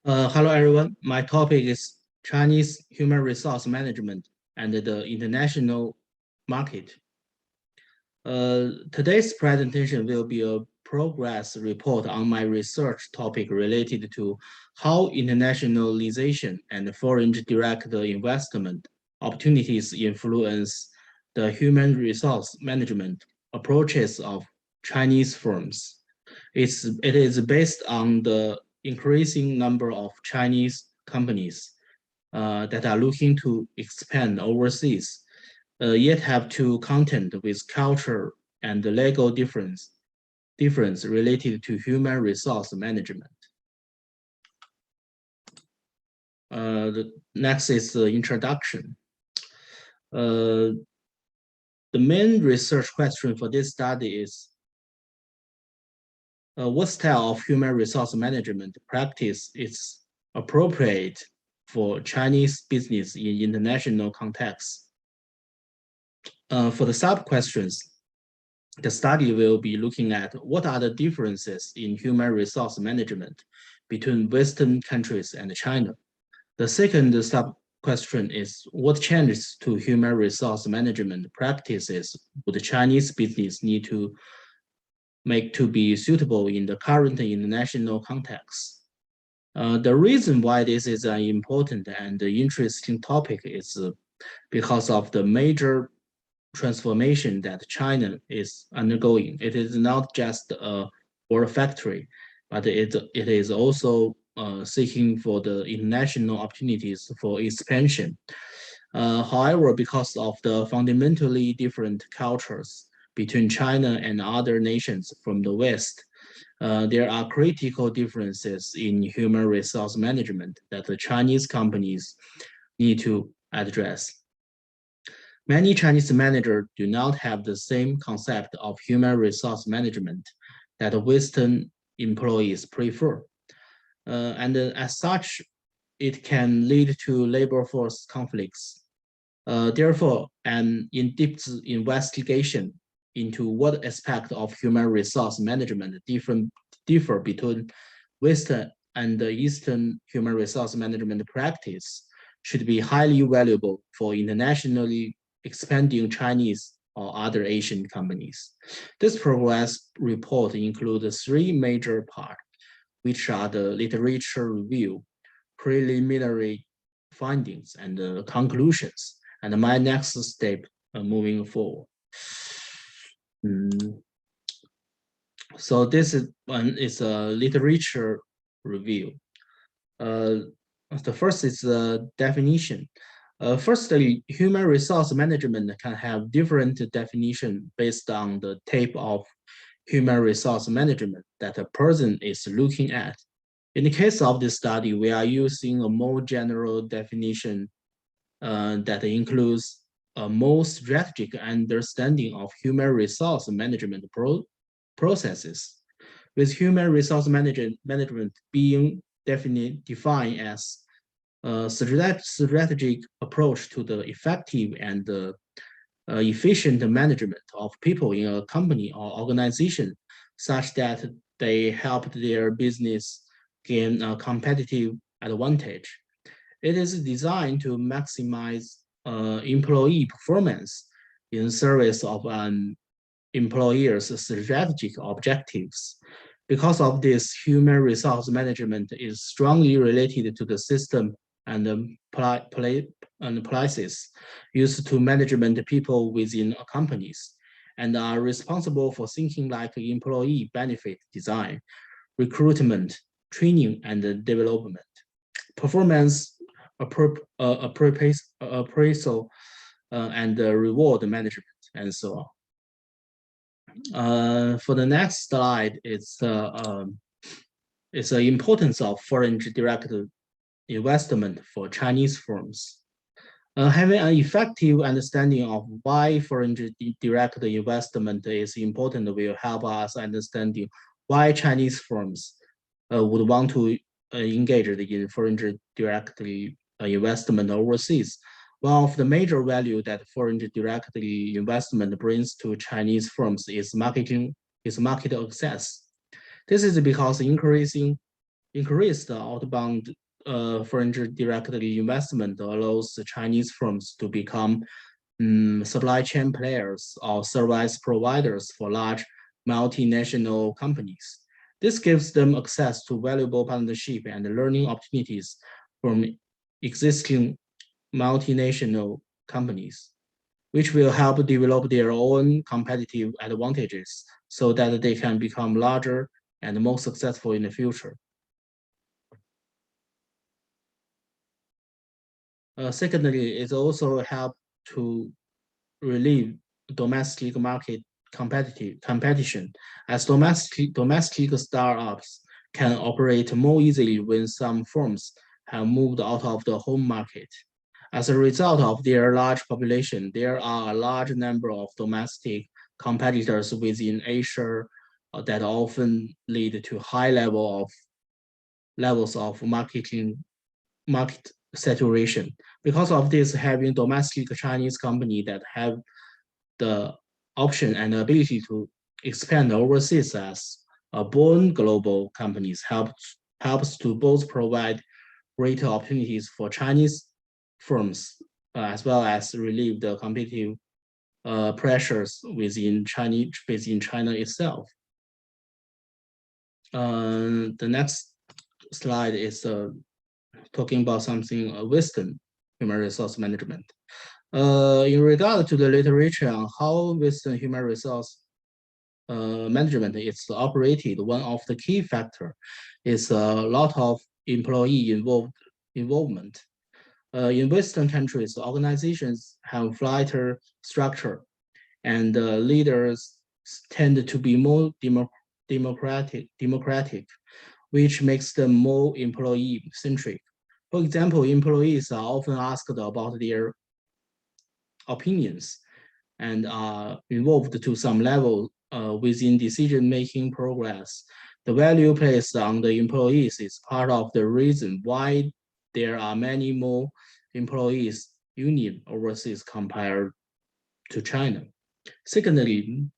Hello, everyone. My topic is Chinese human resource management and the international market. Today's presentation will be a progress report on my research topic related to how internationalization and foreign direct investment opportunities influence the human resource management approaches of Chinese firms. It is based on the increasing number of Chinese companies that are looking to expand overseas, yet have to contend with culture and the legal difference related to human resource management. The next is the introduction. The main research question for this study is what style of human resource management practice is appropriate for Chinese business in international contexts? For the sub-questions, the study will be looking at what are the differences in human resource management between Western countries and China. The second sub-question is what changes to human resource management practices would Chinese business need to make to be suitable in the current international context? The reason why this is an important and interesting topic is because of the major transformation that China is undergoing. It is not just a war factory, but it is also seeking for the international opportunities for expansion. However, because of the fundamentally different cultures between China and other nations from the West, there are critical differences in human resource management that the Chinese companies need to address. Many Chinese managers do not have the same concept of human resource management that Western employees prefer. And as such, it can lead to labor force conflicts. Therefore, an in-depth investigation into what aspect of human resource management differ between Western and Eastern human resource management practice should be highly valuable for internationally expanding Chinese or other Asian companies. This progress report includes three major parts, which are the literature review, preliminary findings, and conclusions. And my next step moving forward. So this one is a literature review. The first is the definition. Firstly, human resource management can have different definition based on the type of human resource management that a person is looking at. In the case of this study, we are using a more general definition that includes a more strategic understanding of human resource management processes, with human resource management being defined as a strategic approach to the effective and efficient management of people in a company or organization such that they help their business gain a competitive advantage. It is designed to maximize employee performance in service of an employer's strategic objectives. Because of this, human resource management is strongly related to the system and places used to management people within companies and are responsible for thinking like employee benefit design, recruitment, training, and development, performance appraisal, and reward management, and so on. For the next slide, it's the importance of foreign direct investment for Chinese firms. Having an effective understanding of why foreign direct investment is important will help us understanding why Chinese firms would want to engage in foreign direct investment overseas. One of the major value that foreign direct investment brings to Chinese firms is market access. This is because increasing Increased outbound foreign direct investment allows the Chinese firms to become supply chain players or service providers for large multinational companies. This gives them access to valuable partnership and learning opportunities from existing multinational companies, which will help develop their own competitive advantages so that they can become larger and more successful in the future. Secondly, it also helps to relieve domestic market competition, as domestic startups can operate more easily when some firms have moved out of the home market. As a result of their large population, there are a large number of domestic competitors within Asia that often lead to high levels of market saturation. Because of this, having domestic Chinese company that have the option and ability to expand overseas as born global companies helps to both provide greater opportunities for Chinese firms as well as relieve the competitive pressures within China itself. The next slide is talking about something Western human resource management. In regard to the literature on how Western human resource management is operated, one of the key factors is a lot of employee involvement. In Western countries, organizations have flatter structure, and leaders tend to be more democratic, which makes them more employee-centric. For example, employees are often asked about their opinions and are involved to some level within decision-making progress. The value placed on the employees is part of the reason why there are many more employees union overseas compared to China. Secondly,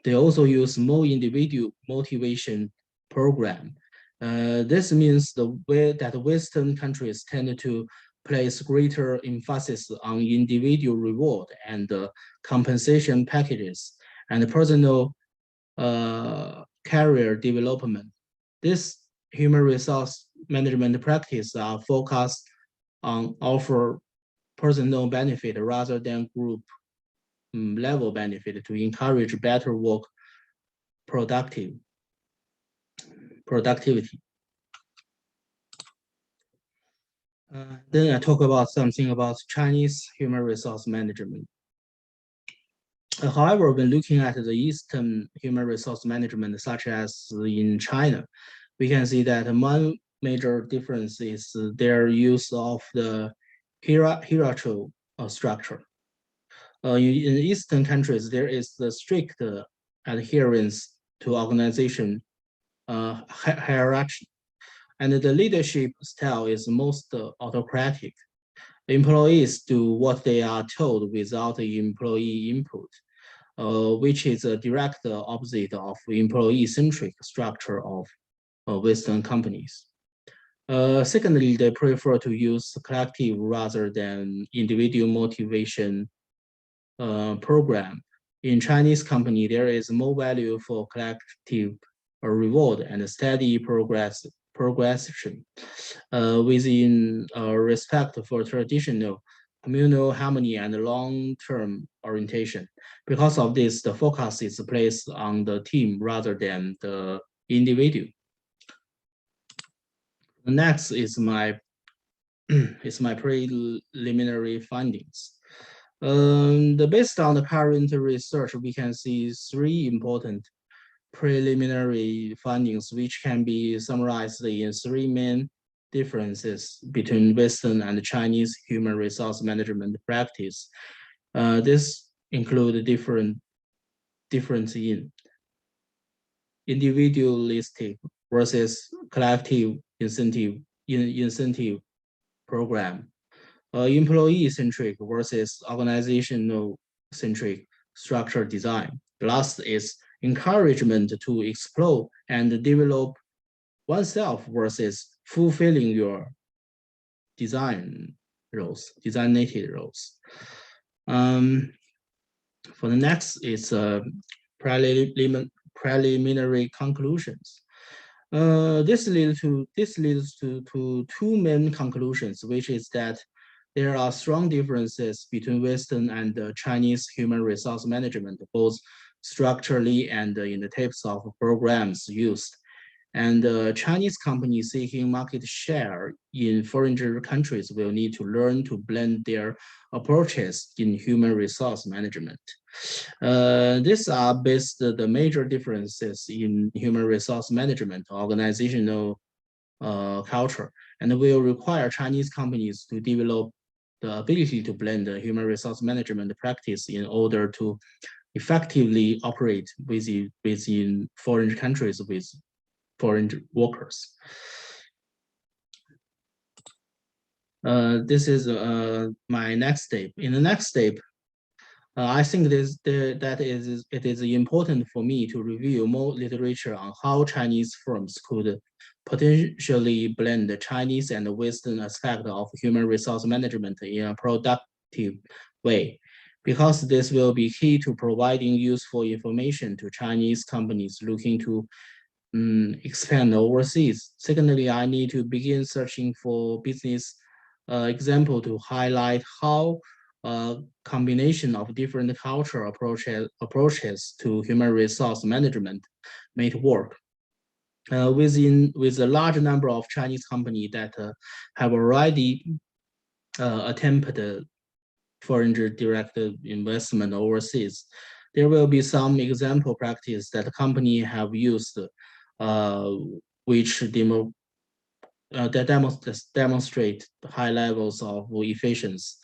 they also use more individual motivation program. This means the way that Western countries tend to place greater emphasis on individual reward and compensation packages and personal career development. This human resource management practice are focused on offer personal benefit rather than group level benefit to encourage better work productivity. Then I talk about something about Chinese human resource management. However, when looking at the Eastern human resource management, such as in China, we can see that one major difference is their use of the hierarchical structure. In Eastern countries, there is the strict adherence to organization hierarchy, and the leadership style is most autocratic. Employees do what they are told without the employee input, which is a direct opposite of employee-centric structure of Western companies. Secondly, they prefer to use collective rather than individual motivation program. In Chinese company, there is more value for collective reward and steady progression within respect for traditional communal harmony and long-term orientation. Because of this, the focus is placed on the team rather than the individual. Next is my preliminary findings. Based on the current research, we can see three important preliminary findings, which can be summarized in three main differences between Western and Chinese human resource management practice. This include difference in individualistic versus collective incentive program, employee-centric versus organizational-centric structure design. Last is encouragement to explore and develop oneself versus fulfilling your designated roles. For the next, it's preliminary conclusions. This leads to two main conclusions, which is that there are strong differences between Western and Chinese human resource management, both structurally and in the types of programs used. And Chinese companies seeking market share in foreign countries will need to learn to blend their approaches in human resource management. These are based the major differences in human resource management, organizational culture, and will require Chinese companies to develop the ability to blend the human resource management practice in order to effectively operate within foreign countries with foreign workers. This is my next step. In the next step, I think it is important for me to review more literature on how Chinese firms could potentially blend the Chinese and the Western aspect of human resource management in a productive way, because this will be key to providing useful information to Chinese companies looking to expand overseas. Secondly, I need to begin searching for business example to highlight how a combination of different cultural approaches to human resource management may work. With a large number of Chinese companies that have already attempted foreign direct investment overseas, there will be some example practice that the company have used, which that demonstrate high levels of efficiency,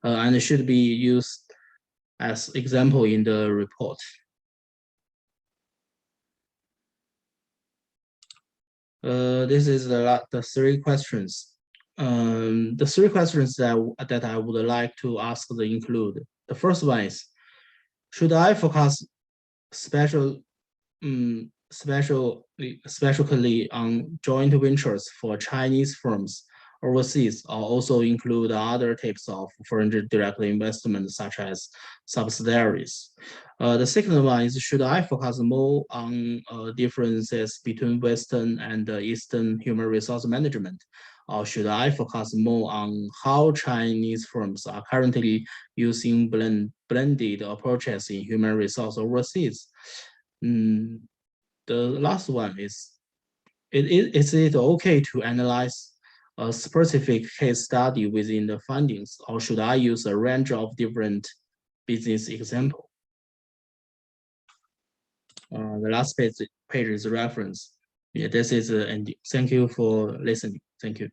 and should be used as example in the report. This is the three questions. The three questions that I would like to ask include, the first one is, should I focus specifically on joint ventures for Chinese firms overseas, or also include other types of foreign direct investment, such as subsidiaries? The second one is, should I focus more on differences between Western and Eastern human resource management, or should I focus more on how Chinese firms are currently using blended approaches in human resource overseas? The last one is, is it okay to analyze a specific case study within the findings, or should I use a range of different business examples? The last page is reference. Yeah, this is ending. Thank you for listening. Thank you.